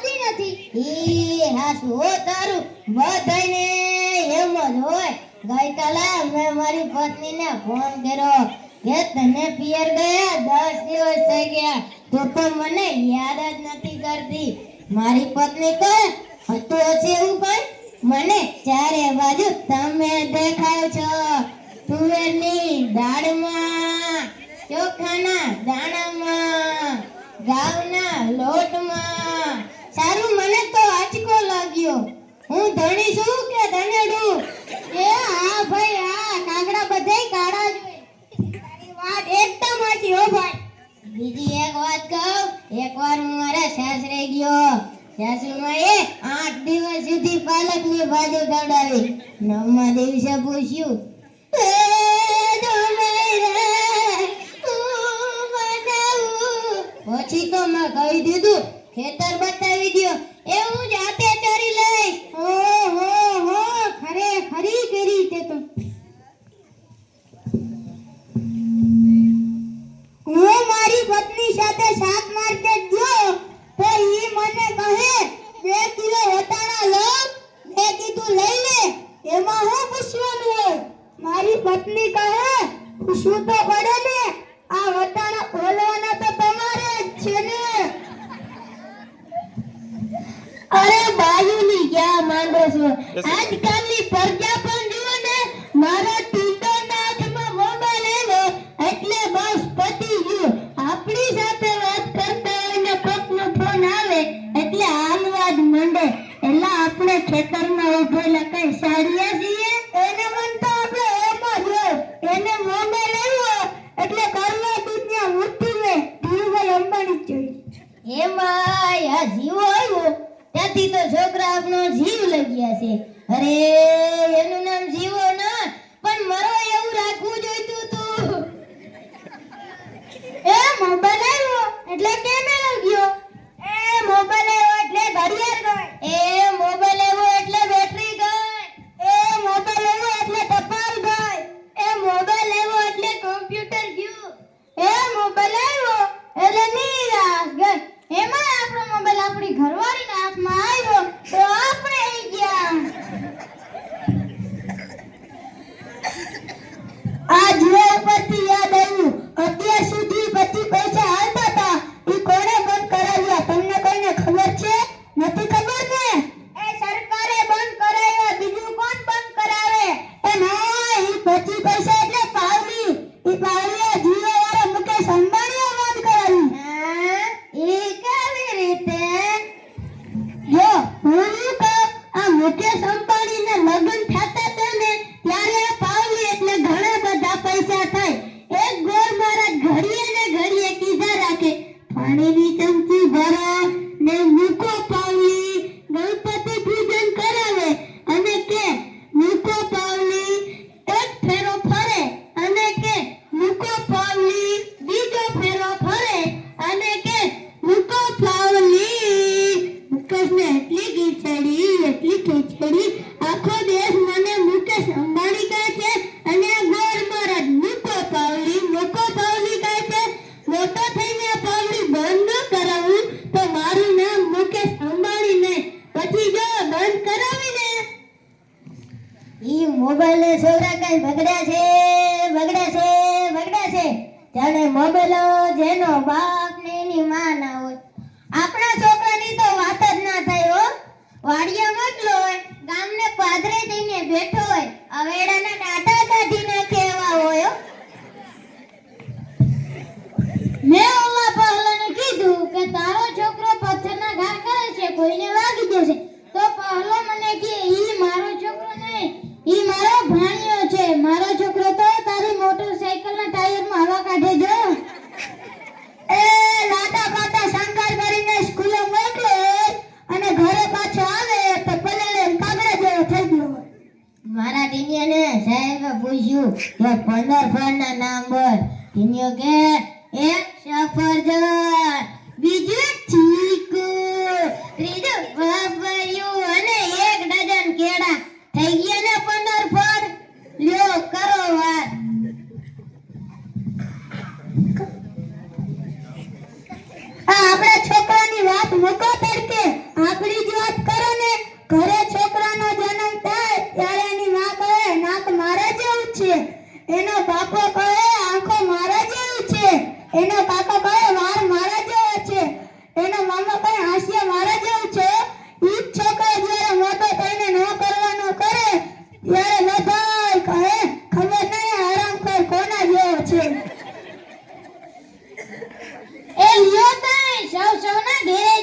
આવતી નથી. ઈ હાસુ હો તારું બધાયને એમ જ હોય. ગઈકાલે મેં મારી પત્નીને ફોન કર્યો કે તને પિયર ગયા 10 દિવસ થઈ ગયા, તું તો મને યાદ જ નથી કરતી. મારી પત્ની કહે હતું હશે એવું કઈ? મને ચારે બાજુ તમે દેખાય છો, તુવેરની દાળમાં, ચોખાના દાણામાં, ઘઉંના લોટમાં. સારું, મને તો આંચકો લાગ્યો. હું ધણી છું કે ધનેડું? એ હા ભાઈ, હા કાગડા બધાય કાળા જ હોય. તારી વાત એકદમ સાચી હો ભાઈ. બીજી એક વાત કહું. એકવાર હું મારા સાસરે ગયો. સાસુમાએ 8 દિવસ સુધી પાલકની ભાજી ખવડાવી. 9મા દિવસે પૂછ્યું, એ જમાઈ રે, હું બનાવું? પછી તો મેં કહી દીધું, ખેતર બતાવી દ્યો, એ હું જાતે ચરી લઈશ. હો ખરી કરી તે તો. હું મારી પત્ની સાથે શાક માર્કેટ ગયો તો ઈ મને કહે 2 કિલો વટાણા લો. મેં કીધું લઈ લે, એમાં હું પૂછવાનું હોય? મારી પત્ની કહે પૂછવું તો પડે ને, આ વટાણા ખોલવાના તો તમારે જ છે ને. અરે બાયુની ક્યાં માંગો છો? આજકાલની પ્રજા પણ જુઓ ને, મારા ટીંડોના હાથમાં મોબાઈલ આવ્યો એટલે બસ પતી ગયું. આપણી સાથે વાત કરતા હોય ને કોકનો ફોન આવે એટલે હાલવા જ માંડે. એલા આપણે ખેતરમાં ઉભેલા કઈ સાડિયા છીએ? એને મન તો આપણે એમ જ હોય. એને મોબાઈલ આવ્યો એટલે કરવા દુનિયા ઉઠી મે ધીરુભાઈ અંબાણી જોઈએ. એમાં આ જીવો આવ્યો ત્યાંથી તો છોકરા આપણો જીવ લઈ ગયા છે. અરે એનું નામ જીવો ના પણ મરો એવું રાખવું જોઈતું તું. એ મોબાઈલ આવ્યો એટલે કેમેરો ગયો. એ મોબાઈલ આવ્યો એટલે ઘડિયાળ ગઈ. એ મોબાઈલ આવ્યો એટલે બેટરી ગઈ. એ મોબાઈલ આવ્યો એટલે ટપાલ ગઈ. એ મોબાઈલ આવ્યો એટલે કોમ્પ્યુટર ગયું. એ મોબાઈલ આવ્યો એટલે નીરા ગઈ. એમાં આપણો મોબાઈલ આપણી ઘરવાળીના હાથમાં આવ્યો તો આપણે આવી ગયા. આ જીવા પરથી યાદ આવ્યું, અત્યાર સુધી 25 પૈસા હાલતા હતા ઈ કોણે બંધ કરાવ્યા? તમને કોઈને ખબર છે? નથી ખબર ને? એ સરકારે બંધ કરાવ્યા, બીજું કોણ બંધ કરાવે? એ ના, ઈ 25 પૈસા એટલે પાવલી. ઈ પાવલીએ જીવા વાળા મુકેશ અંબાણીએ બંધ કરાવી. હા, ઈ કેવી રીતે? જો હું કહું, આ મુકેશ અંબાણીના લગ્ન થતા હતા ને ત્યારે આ પાવલી એટલે ઘણા બધા પૈસા થાય. એક ગોર મારા ઘડીએ ને ઘડીએ કીધા રાખે, પાણીની ચમચી ભરો ને મૂકો પાવલી. ગણપતિ પૂજન કરાવે અને કે મૂકો પાવલી. એક ફેરો ફરે અને કે મૂકો પાવલી. બીજો ફેરો ફરે અને કે મૂકો પાવલી. મુકેશને એટલી ખીચડી આખો દેશ મને મુકેશ અંબાણી કહે છે અને આ ગોર મહારાજ મૂકો પાવલી કહે છે. મોટો થઈને આ પાવલી બંધ ન કરાવું તો મારું નામ મુકેશ અંબાણી નહીં. પછી જો બંધ કરાવીને ઈ મોબાઈલ ને છોકરા કઈ બગડ્યા છે જાણે મોબાઈલ જેનો બાપ ને એની માં ના હોય. આપણા છોકરાની તો વાત જ ના થાય હો. વાડિયા મોકલો હોય, ગામને પાદરે જઈને બેઠો હોય, અવેડાના ડાટા કાઢી નાખે એવા હોય. મેં ઓલા પહેલાને કીધું કે તારો છોકરો પથ્થરના ઘા કરે છે, કોઈને વાગી જશે. તો પહેલો મને કે ઈ મારો છોકરો નહીં, ઈ મારો ભાણિયો છે. મારો છોકરો તો તારી મોટરસાઇકલના ટાયરમાં હવા કાઢે જો. એ લાટા પાટા શંકર કરીને સ્કૂલે મોકલો અને ઘરે પાછો આવે તો પલેલે કાગડા જેવો થઈ ગયો. મારા ટીનિયાને સાહેબે પૂછ્યું કે 15 ફળના નામ બોલ. ટીનિયો કે એક સફરજન, બીજું ચીકુ, ત્રીજું પપૈયું અને 1 ડઝન કેળા. થઈ ગયા ને 15 ફળ. લ્યો કરો વાત. આપણા છોકરાની વાત મૂકો તડકે. ઘરે છોકરાનો જન્મ થાય ત્યારે એની માં કહે નાક મારા જેવું છે, એનો બાપો કહે આંખો મારા જેવી છે, એનો કાકો કહે વાળ મારા જેવા છે, એનો મામો કહે હાસ્ય મારા જેવું છે. ઈ જ છોકરો જ્યારે મોટો થઈને ન કરવાનું કરે ત્યારે બધાય કહે ખબર નહીં હરામખોર કોના જેવો છે. એ લ્યો તાય સૌના ઘેરે